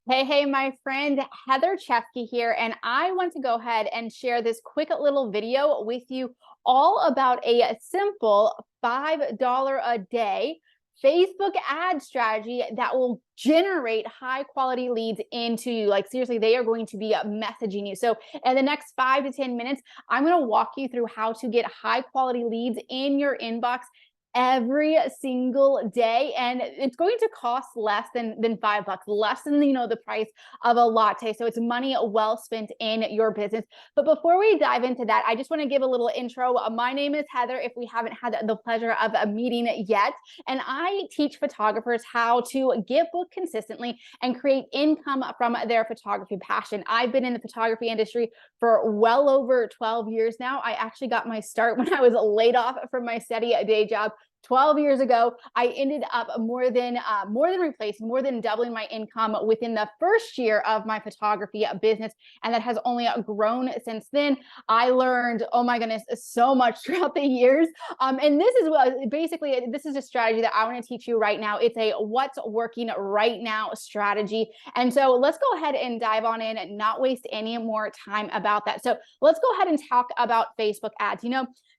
Hey, my friend Heather Chesky here, and I want to go ahead and share this quick little video with you all about a simple $5 a day Facebook ad strategy that will generate high quality leads into you. Like, seriously, they are going to be messaging you. So, in the next 5 to 10 minutes, I'm going to walk you through how to get high quality leads in your inbox every single day, and it's going to cost less than $5, less than the price of a latte. So it's money well spent in your business. But before we dive into that, I just want to give a little intro. My name is Heather, if we haven't had the pleasure of a meeting yet, and I teach photographers how to get booked consistently and create income from their photography passion. I've been in the photography industry for well over 12 years now. I actually got my start when I was laid off from my steady day job 12 years ago. I ended up more than replacing, more than doubling my income within the first year of my photography business, and that has only grown since then. I learned, oh my goodness, so much throughout the years. And this is basically, this is a strategy that I want to teach you right now. It's a what's working right now strategy. And so let's go ahead and dive on in and not waste any more time about that. So let's go ahead and talk about Facebook ads.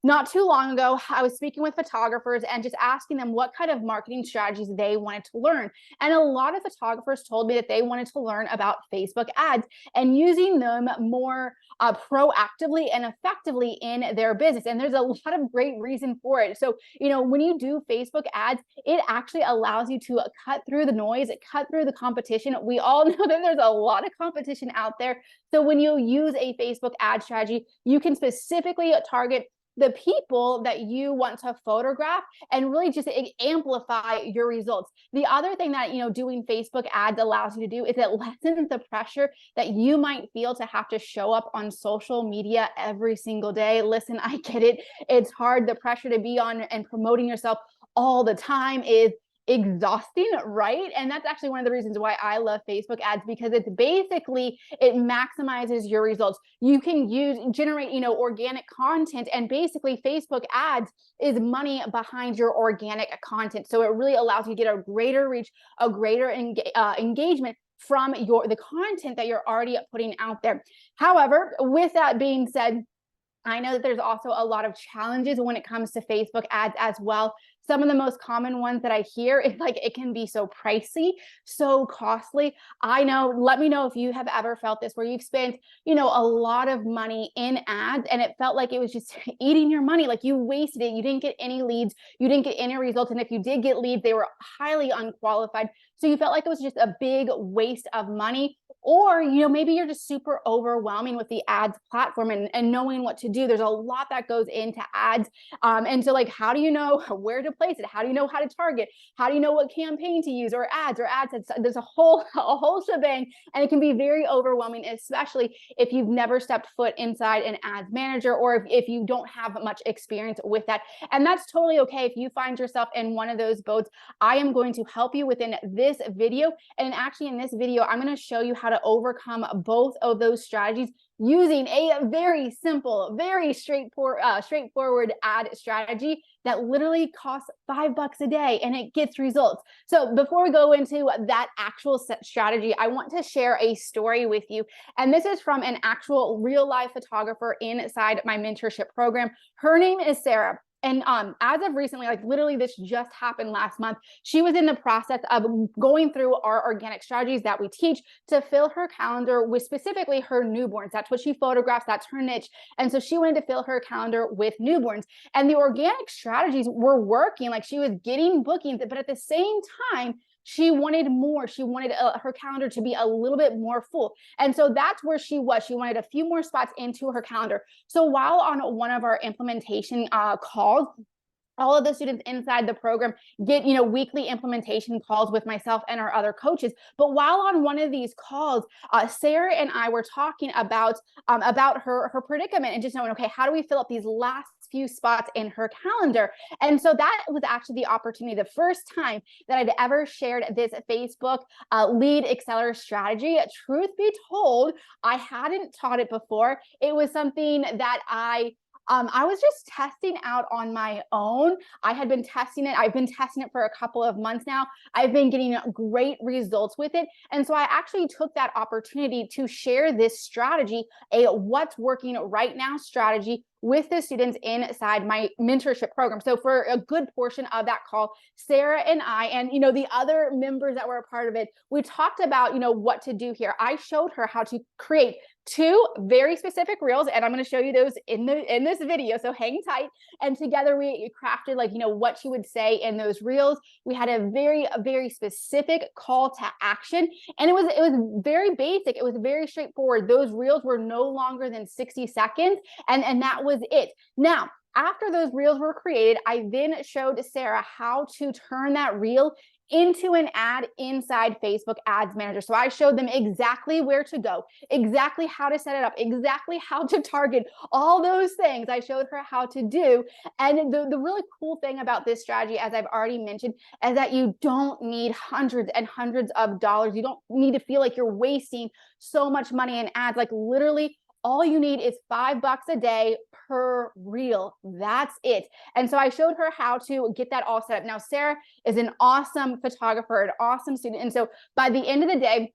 Not too long ago, I was speaking with photographers and just asking them what kind of marketing strategies they wanted to learn. And a lot of photographers told me that they wanted to learn about Facebook ads and using them more proactively and effectively in their business. And there's a lot of great reason for it. So, when you do Facebook ads, it actually allows you to cut through the noise, cut through the competition. We all know that there's a lot of competition out there. So when you use a Facebook ad strategy, you can specifically target the people that you want to photograph and really just amplify your results. The other thing that, doing Facebook ads allows you to do is it lessens the pressure that you might feel to have to show up on social media every single day. Listen, I get it. It's hard. The pressure to be on and promoting yourself all the time is exhausting, right? And that's actually one of the reasons why I love Facebook ads, because it maximizes your results. You can generate, organic content, and basically Facebook ads is money behind your organic content. So it really allows you to get a greater reach, a greater engagement from the content that you're already putting out there. However, with that being said, I know that there's also a lot of challenges when it comes to Facebook ads as well. Some of the most common ones that I hear is like it can be so pricey, so costly. I know, let me know if you have ever felt this, where you've spent, a lot of money in ads and it felt like it was just eating your money. Like you wasted it. You didn't get any leads. You didn't get any results. And if you did get leads, they were highly unqualified. So you felt like it was just a big waste of money. Or, maybe you're just super overwhelming with the ads platform and knowing what to do. There's a lot that goes into ads. And so like, how do you know where to place it? How do you know how to target? How do you know what campaign to use, or ads or ad sets? There's a whole shebang, and it can be very overwhelming, especially if you've never stepped foot inside an ads manager, or if you don't have much experience with that. And that's totally okay. If you find yourself in one of those boats, I am going to help you within this video. And actually in this video, I'm going to show you how to overcome both of those strategies using a very simple, very straightforward ad strategy that literally costs $5 a day and it gets results. So before we go into that actual strategy, I want to share a story with you. And this is from an actual real life photographer inside my mentorship program. Her name is Sarah. And as of recently, like literally this just happened last month, she was in the process of going through our organic strategies that we teach to fill her calendar with specifically her newborns. That's what she photographs. That's her niche. And so she wanted to fill her calendar with newborns. And the organic strategies were working. Like she was getting bookings, but at the same time, she wanted more. She wanted her calendar to be a little bit more full. And so that's where she was. She wanted a few more spots into her calendar. So while on one of our implementation calls, all of the students inside the program get, weekly implementation calls with myself and our other coaches. But while on one of these calls, Sarah and I were talking about her predicament and just knowing, okay, how do we fill up these last few spots in her calendar? And so that was actually the opportunity, the first time that I'd ever shared this Facebook lead accelerator strategy. Truth be told, I hadn't taught it before. It was something that I I was just testing out on my own. I had been testing it. I've been testing it for a couple of months now. I've been getting great results with it. And so I actually took that opportunity to share this strategy, a what's working right now strategy, with the students inside my mentorship program. So for a good portion of that call, Sarah and I, and the other members that were a part of it, we talked about what to do here. I showed her how to create two very specific reels, and I'm going to show you those in this video, so hang tight. And together we crafted what she would say in those reels. We had a very specific call to action, and it was very basic. It was very straightforward. Those reels were no longer than 60 seconds, and that was it. Now, after those reels were created, I then showed Sarah how to turn that reel into an ad inside Facebook Ads Manager. So I showed them exactly where to go, exactly how to set it up, exactly how to target, all those things I showed her how to do. And the really cool thing about this strategy, as I've already mentioned, is that you don't need hundreds and hundreds of dollars. You don't need to feel like you're wasting so much money in ads. Like literally, all you need is $5 a day per reel. That's it. And so I showed her how to get that all set up. Now, Sarah is an awesome photographer, an awesome student. And so by the end of the day,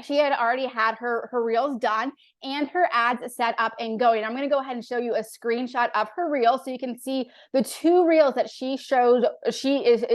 she had already had her reels done and her ads set up and going. I'm going to go ahead and show you a screenshot of her reel so you can see the two reels that she showed. She is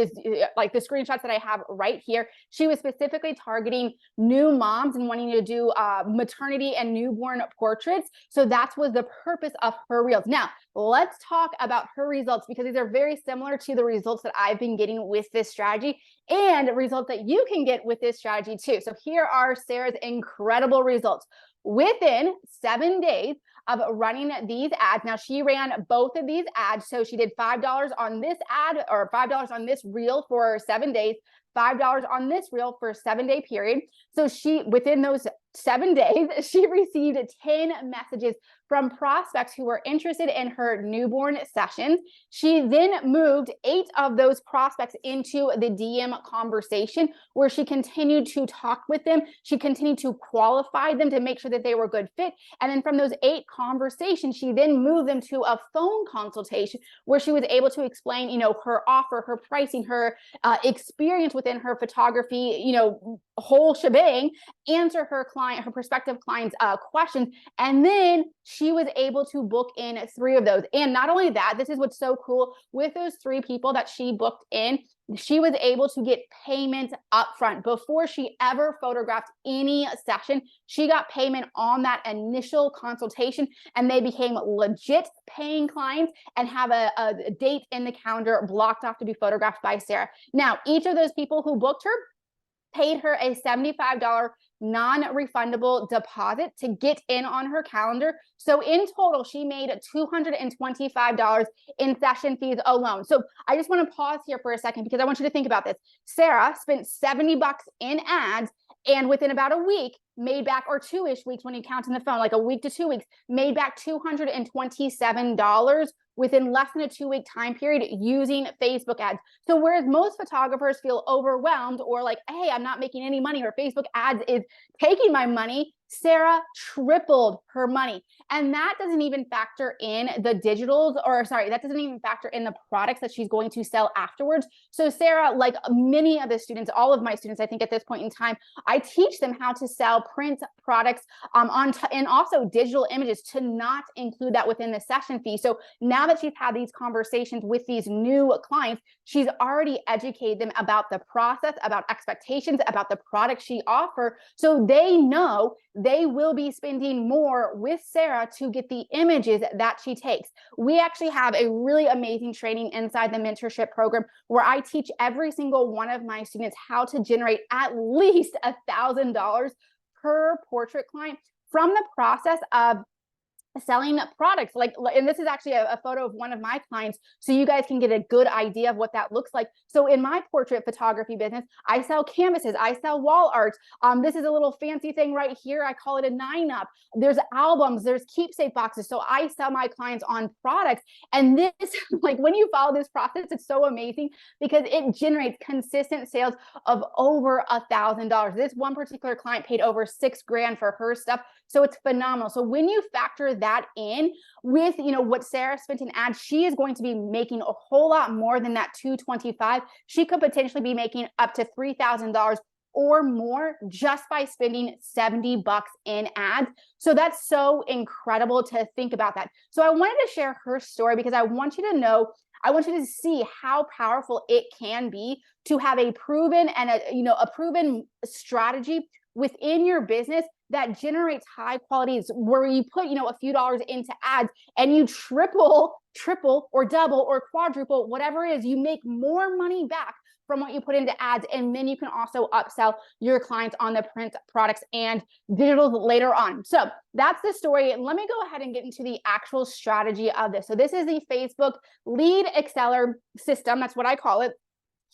like the screenshots that I have right here. She was specifically targeting new moms and wanting to do maternity and newborn portraits. So that was the purpose of her reels. Now, let's talk about her results, because these are very similar to the results that I've been getting with this strategy and results that you can get with this strategy too. So here are Sarah's incredible results. Within 7 days of running these ads, now she ran both of these ads. So she did $5 on this ad, or $5 on this reel for 7 days, $5 on this reel for a 7-day period. So within those 7 days, she received 10 messages from prospects who were interested in her newborn sessions. She then moved 8 of those prospects into the DM conversation, where she continued to talk with them. She continued to qualify them to make sure that they were a good fit. And then from those 8 conversations, she then moved them to a phone consultation where she was able to explain, her offer, her pricing, her experience within her photography, whole shebang, answer her prospective clients' questions. And then she was able to book in 3 of those. And not only that, this is what's so cool, with those 3 people that she booked in, she was able to get payment upfront before she ever photographed any session. She got payment on that initial consultation, and they became legit paying clients and have a date in the calendar blocked off to be photographed by Sarah. Now, each of those people who booked her paid her a $75 non-refundable deposit to get in on her calendar. So in total, she made $225 in session fees alone. So I just want to pause here for a second, because I want you to think about this. Sarah spent $70 in ads, and within about a week made back, or 2-ish weeks when you count in the phone, like a week to 2 weeks, made back $227 within less than a 2-week time period using Facebook ads. So whereas most photographers feel overwhelmed or like, hey, I'm not making any money, or Facebook ads is taking my money, Sarah tripled her money. And that doesn't even factor in the digitals, or sorry, that doesn't even factor in the products that she's going to sell afterwards. So Sarah, like many of the students, all of my students, I think at this point in time, I teach them how to sell print products and also digital images, to not include that within the session fee. So now that she's had these conversations with these new clients, she's already educated them about the process, about expectations, about the product she offers. So they know they will be spending more with Sarah to get the images that she takes. We actually have a really amazing training inside the mentorship program where I teach every single one of my students how to generate at least $1,000 per portrait client from the process of selling products. And this is actually a photo of one of my clients, so you guys can get a good idea of what that looks like. So in my portrait photography business, I sell canvases, I sell wall art. This is a little fancy thing right here. I call it a 9-up. There's albums, there's keepsake boxes. So I sell my clients on products. And this, like when you follow this process, it's so amazing because it generates consistent sales of over $1,000. This one particular client paid over $6,000 for her stuff. So it's phenomenal. So when you factor that in with, what Sarah spent in ads, she is going to be making a whole lot more than that $225. She could potentially be making up to $3,000 or more just by spending $70 in ads. So that's so incredible to think about that. So I wanted to share her story because I want you to know, I want you to see how powerful it can be to have a proven and a proven strategy within your business that generates high qualities, where you put, a few dollars into ads and you triple or double or quadruple, whatever it is, you make more money back from what you put into ads. And then you can also upsell your clients on the print products and digital later on. So that's the story. Let me go ahead and get into the actual strategy of this. So this is the Facebook lead accelerator system. That's what I call it.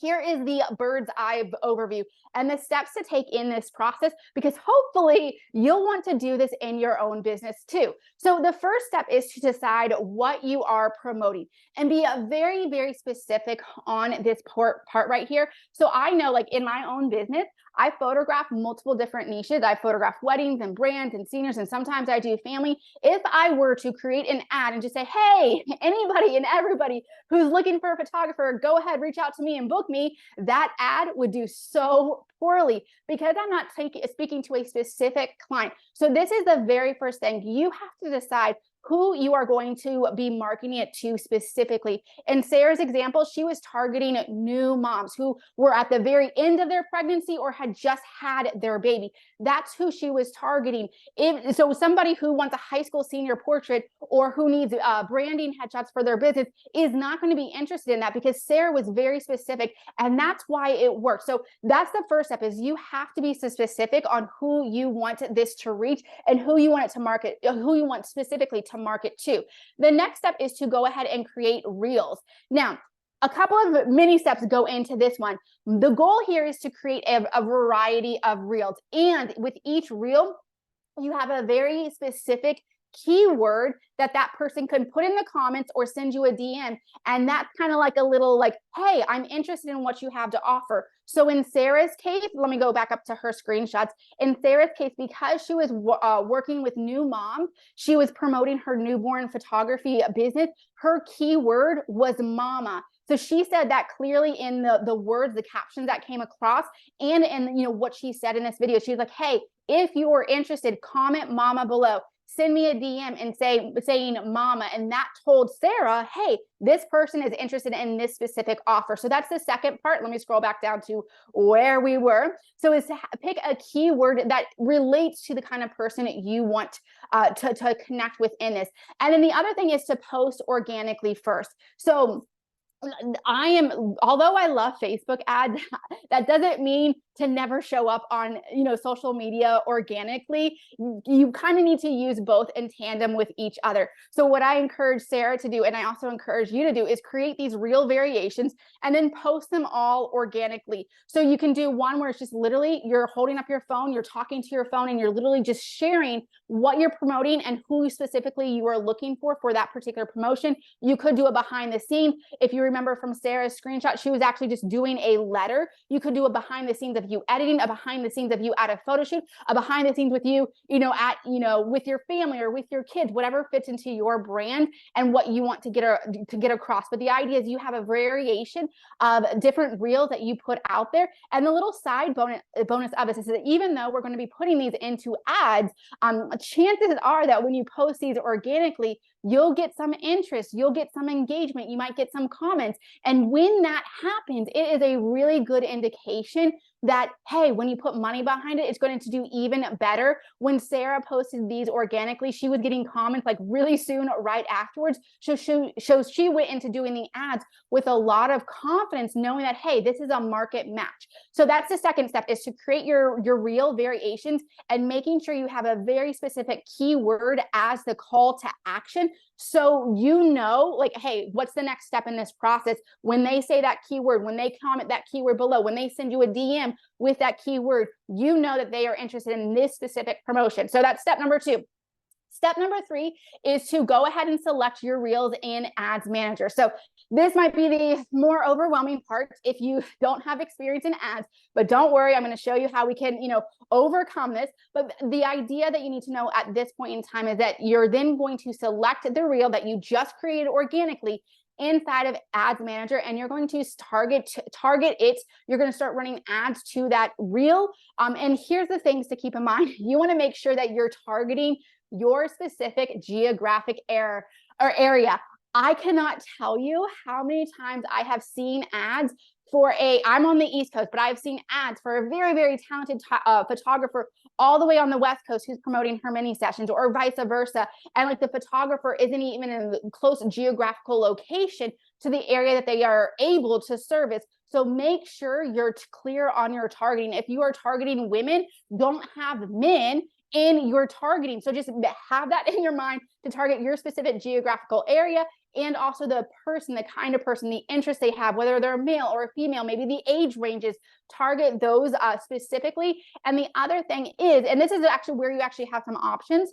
Here is the bird's eye overview and the steps to take in this process, because hopefully you'll want to do this in your own business too. So the first step is to decide what you are promoting and be very, very specific on this part right here. So I know, like in my own business, I photograph multiple different niches. I photograph weddings and brands and seniors, and sometimes I do family. If I were to create an ad and just say, hey, anybody and everybody who's looking for a photographer, go ahead, reach out to me and book me, that ad would do so poorly because I'm not speaking to a specific client. So this is the very first thing. You have to decide who you are going to be marketing it to specifically. In Sarah's example, she was targeting new moms who were at the very end of their pregnancy or had just had their baby. That's who she was targeting. So somebody who wants a high school senior portrait or who needs branding headshots for their business is not going to be interested in that, because Sarah was very specific, and that's why it works. So that's the first step, is you have to be specific on who you want this to reach and who you want it to market, who you want specifically to market to. The next step is to go ahead and create reels. Now, a couple of mini steps go into this one. The goal here is to create a variety of reels. And with each reel, you have a very specific keyword that person can put in the comments or send you a DM. And that's kind of like a little like, hey, I'm interested in what you have to offer. So in Sarah's case, let me go back up to her screenshots. In Sarah's case, because she was working with new moms, she was promoting her newborn photography business. Her keyword was mama. So she said that clearly in the words, the captions that came across, and in what she said in this video. She was like, hey, if you are interested, comment mama below. Send me a DM and saying mama. And that told Sarah, hey, this person is interested in this specific offer. So that's the second part. Let me scroll back down to where we were. So is to pick a keyword that relates to the kind of person you want to connect with in this. And then the other thing is to post organically first. So although I love Facebook ads, that doesn't mean to never show up on, social media organically. You kind of need to use both in tandem with each other. So what I encourage Sarah to do, and I also encourage you to do, is create these real variations and then post them all organically. So you can do one where it's just literally you're holding up your phone, you're talking to your phone, and you're literally just sharing what you're promoting and who specifically you are looking for that particular promotion. You could do a behind the scenes. If you remember from Sarah's screenshot, she was actually just doing a letter. You could do a behind the scenes of you editing, a behind the scenes of you at a photo shoot, a behind the scenes with you, with your family or with your kids, whatever fits into your brand and what you want to get across. But the idea is you have a variation of different reels that you put out there. And the little side bonus of this is that even though we're going to be putting these into ads, chances are that when you post these organically, you'll get some interest, you'll get some engagement, you might get some comments. And when that happens, it is a really good indication that, hey, when you put money behind it, it's going to do even better. When Sarah posted these organically, she was getting comments like really soon right afterwards. So she went into doing the ads with a lot of confidence, knowing that, hey, this is a market match. So that's the second step, is to create your real variations and making sure you have a very specific keyword as the call to action. So like, hey, what's the next step in this process? When they say that keyword, when they comment that keyword below, when they send you a DM with that keyword, you know that they are interested in this specific promotion. So that's step number 2. Step number 3 is to go ahead and select your reels in Ads Manager. So this might be the more overwhelming part if you don't have experience in ads, but don't worry, I'm going to show you how we can, overcome this. But the idea that you need to know at this point in time is that you're then going to select the reel that you just created organically inside of Ads Manager, and you're going to target it. You're going to start running ads to that reel. And here's the things to keep in mind. You want to make sure that you're targeting your specific geographic area. I cannot tell you how many times I have seen ads I'm on the East Coast, but I've seen ads for a very, very talented photographer all the way on the West Coast who's promoting her mini sessions, or vice versa. And like the photographer isn't even in a close geographical location to the area that they are able to service. So make sure you're clear on your targeting. If you are targeting women, don't have men in your targeting. So just have that in your mind to target your specific geographical area, and also the person, the kind of person, the interest they have, whether they're male or female, maybe the age ranges, target those specifically. And the other thing is, and this is actually where you actually have some options.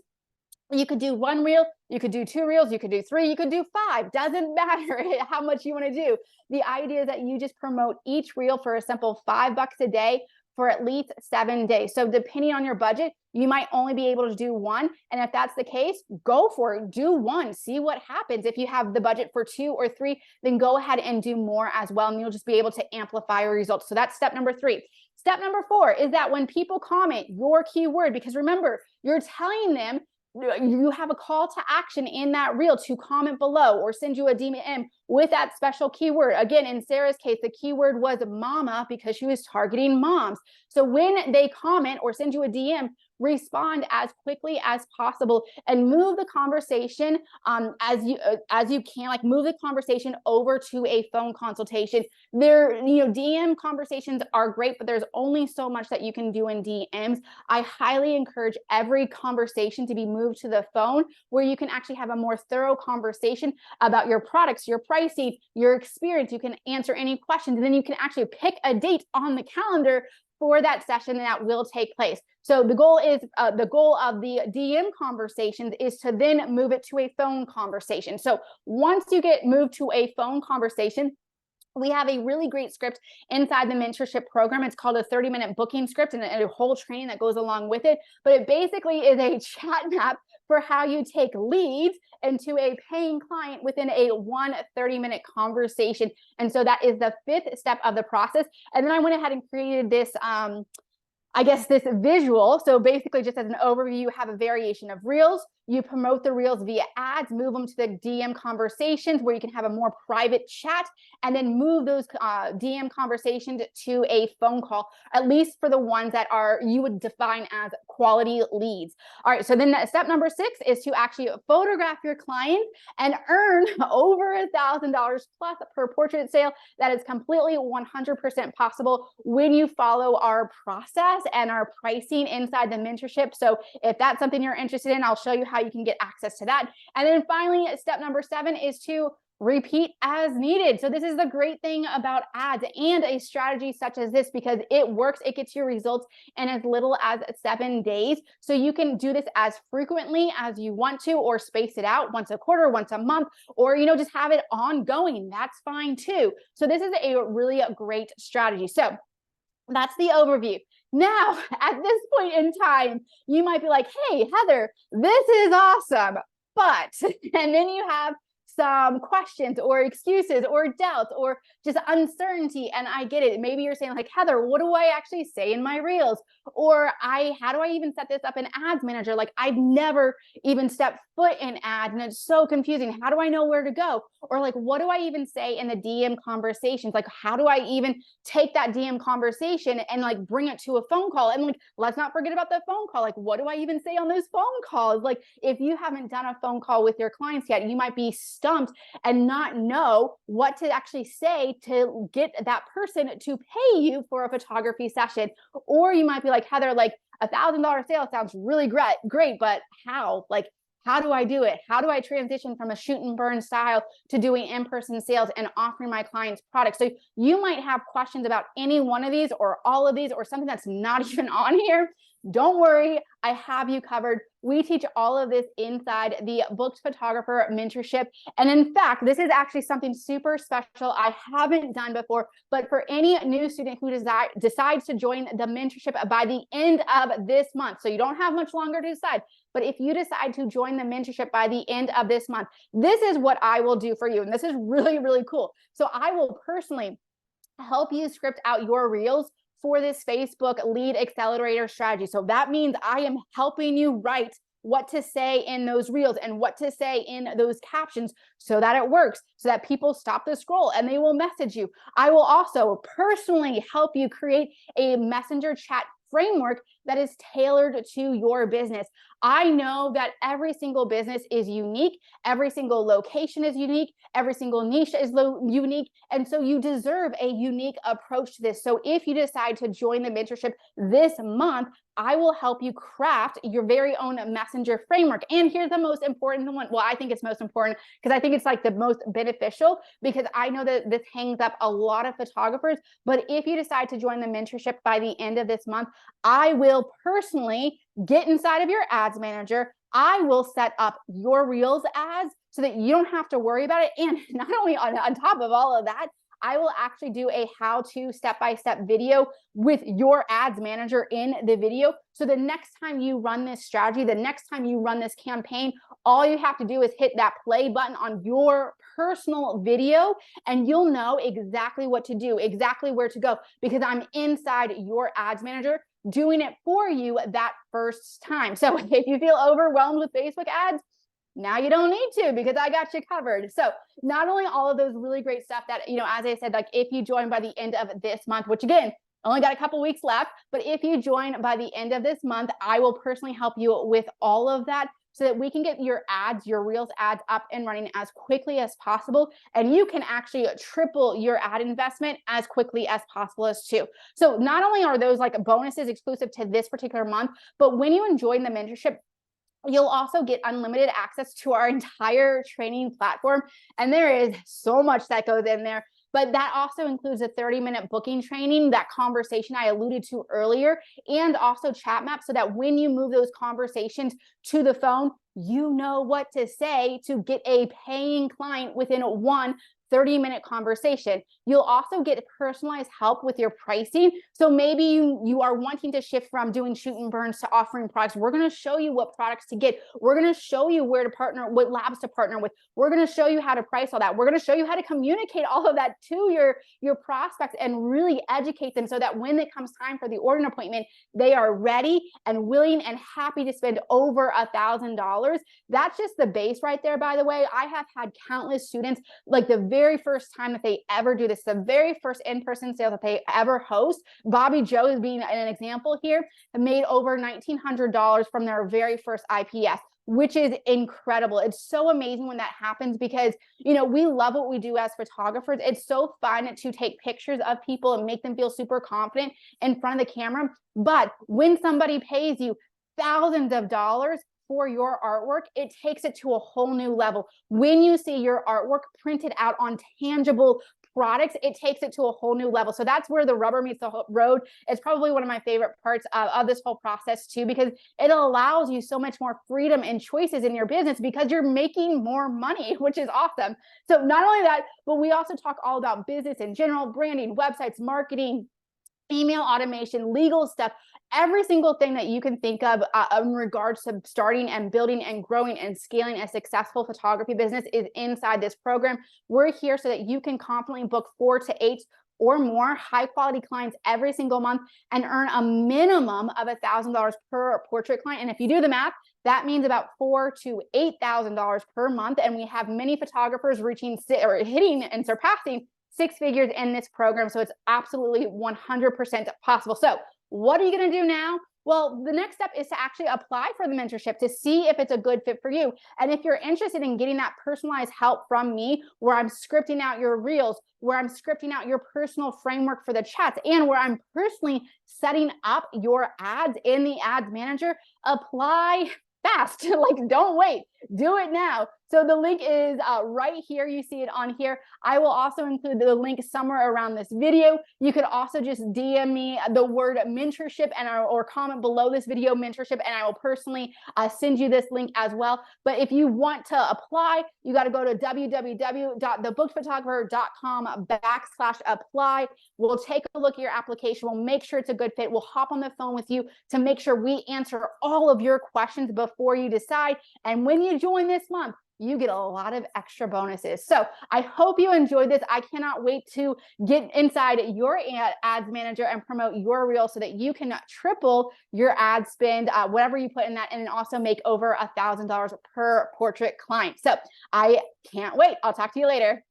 You could do 1 reel, you could do 2 reels, you could do 3, you could do 5. Doesn't matter how much you want to do. The idea is that you just promote each reel for a simple $5 a day for at least 7 days. So depending on your budget, you might only be able to do 1. And if that's the case, go for it. Do 1, see what happens. If you have the budget for 2 or 3, then go ahead and do more as well. And you'll just be able to amplify your results. So that's step number 3. Step number 4 is that when people comment your keyword, because remember, you're telling them you have a call to action in that reel to comment below or send you a DM with that special keyword. Again, in Sarah's case, the keyword was mama because she was targeting moms. So when they comment or send you a DM, respond as quickly as possible and move the conversation as you can, like move the conversation over to a phone consultation. DM conversations are great, but there's only so much that you can do in DMs. I highly encourage every conversation to be moved to the phone, where you can actually have a more thorough conversation about your products, your pricing, your experience. You can answer any questions, and then you can actually pick a date on the calendar for that session that will take place. So the goal of the DM conversations is to then move it to a phone conversation. So once you get moved to a phone conversation, we have a really great script inside the mentorship program. It's called a 30-minute booking script, and a whole training that goes along with it. But it basically is a chat map for how you take leads into a paying client within a 30-minute conversation. And so that is the 5th step of the process. And then I went ahead and created this this visual. So basically, just as an overview, you have a variation of reels. You promote the reels via ads, move them to the DM conversations where you can have a more private chat, and then move those DM conversations to a phone call, at least for the ones that you would define as quality leads. All right, so then step number 6 is to actually photograph your client and earn over $1,000 plus per portrait sale. That is completely 100% possible when you follow our process and our pricing inside the mentorship. So if that's something you're interested in, I'll show you how you can get access to that. And then finally, step number 7 is to repeat as needed. So this is the great thing about ads and a strategy such as this, because it works. It gets your results in as little as 7 days. So you can do this as frequently as you want to, or space it out once a quarter, once a month, or just have it ongoing. That's fine too. So this is a really great strategy. So that's the overview. Now, at this point in time, you might be like, hey, Heather, this is awesome, but, and then you have some questions or excuses or doubts or just uncertainty. And I get it. Maybe you're saying like, Heather, what do I actually say in my reels? Or how do I even set this up in Ads Manager? Like, I've never even stepped foot in ads and it's so confusing. How do I know where to go? Or like, what do I even say in the DM conversations? Like, how do I even take that DM conversation and like bring it to a phone call? And like, let's not forget about the phone call. Like, what do I even say on those phone calls? Like, if you haven't done a phone call with your clients yet, you might be stumped and not know what to actually say to get that person to pay you for a photography session. Or you might be like, Heather, like $1,000 sale sounds really great, but how? Like, how do I do it? How do I transition from a shoot and burn style to doing in-person sales and offering my clients products? So you might have questions about any one of these or all of these or something that's not even on here. Don't worry. I have you covered. We teach all of this inside the Booked Photographer Mentorship. And in fact, this is actually something super special I haven't done before, but for any new student who decides to join the mentorship by the end of this month, so you don't have much longer to decide, but if you decide to join the mentorship by the end of this month, this is what I will do for you. And this is really, really cool. So I will personally help you script out your reels for this Facebook lead accelerator strategy. So that means I am helping you write what to say in those reels and what to say in those captions so that it works, so that people stop the scroll and they will message you. I will also personally help you create a messenger chat framework that is tailored to your business. I know that every single business is unique. Every single location is unique. Every single niche is unique. And so you deserve a unique approach to this. So if you decide to join the mentorship this month, I will help you craft your very own messenger framework. And here's the most important one. Well, I think it's most important because I think it's like the most beneficial, because I know that this hangs up a lot of photographers. But if you decide to join the mentorship by the end of this month, I will personally get inside of your ads manager. I will set up your Reels ads so that you don't have to worry about it. And not only on top of all of that, I will actually do a how-to step-by-step video with your ads manager in the video. So the next time you run this strategy, the next time you run this campaign, all you have to do is hit that play button on your personal video and you'll know exactly what to do, exactly where to go, because I'm inside your ads manager doing it for you that first time. So if you feel overwhelmed with Facebook ads, now you don't need to, because I got you covered. So not only all of those really great stuff that, as I said, like if you join by the end of this month, which again, only got a couple weeks left, but if you join by the end of this month, I will personally help you with all of that so that we can get your ads, your Reels ads up and running as quickly as possible. And you can actually triple your ad investment as quickly as possible as too. So not only are those like bonuses exclusive to this particular month, but when you join the mentorship, you'll also get unlimited access to our entire training platform. And there is so much that goes in there. But that also includes a 30-minute booking training, that conversation I alluded to earlier, and also chat map, so that when you move those conversations to the phone, you know what to say to get a paying client within one 30-minute conversation. You'll also get personalized help with your pricing. So maybe you are wanting to shift from doing shoot and burns to offering products. We're going to show you what products to get. We're going to show you where to partner, what labs to partner with. We're going to show you how to price all that. We're going to show you how to communicate all of that to your prospects and really educate them so that when it comes time for the ordering appointment, they are ready and willing and happy to spend over $1,000. That's just the base right there, by the way. I have had countless students, like the very first time that they ever do this, the very first in-person sale that they ever host, Bobby Joe is being an example here, made over $1,900 from their very first IPS, which is incredible. It's so amazing when that happens because, we love what we do as photographers. It's so fun to take pictures of people and make them feel super confident in front of the camera. But when somebody pays you thousands of dollars for your artwork, it takes it to a whole new level. When you see your artwork printed out on tangible products, it takes it to a whole new level. So that's where the rubber meets the road. It's probably one of my favorite parts of this whole process too, because it allows you so much more freedom and choices in your business because you're making more money, which is awesome. So not only that, but we also talk all about business in general, branding, websites, marketing, email automation, legal stuff, every single thing that you can think of in regards to starting and building and growing and scaling a successful photography business is inside this program. We're here so that you can confidently book 4 to 8 or more high quality clients every single month and earn a minimum of $1,000 per portrait client. And if you do the math, that means about $4,000 to $8,000 per month. And we have many photographers reaching or hitting and surpassing 6 figures in this program. So it's absolutely 100% possible. So what are you going to do now? Well, the next step is to actually apply for the mentorship to see if it's a good fit for you. And if you're interested in getting that personalized help from me, where I'm scripting out your reels, where I'm scripting out your personal framework for the chats, and where I'm personally setting up your ads in the ads manager, apply fast. Like, don't wait. Do it now. So the link is right here. You see it on here. I will also include the link somewhere around this video. You could also just DM me the word mentorship or comment below this video mentorship, and I will personally send you this link as well. But if you want to apply, you got to go to www.thebookedphotographer.com/apply. We'll take a look at your application. We'll make sure it's a good fit. We'll hop on the phone with you to make sure we answer all of your questions before you decide. And when you join this month, you get a lot of extra bonuses. So I hope you enjoyed this. I cannot wait to get inside your ads manager and promote your reel so that you can triple your ad spend, whatever you put in that, and then also make over $1,000 per portrait client. So I can't wait. I'll talk to you later.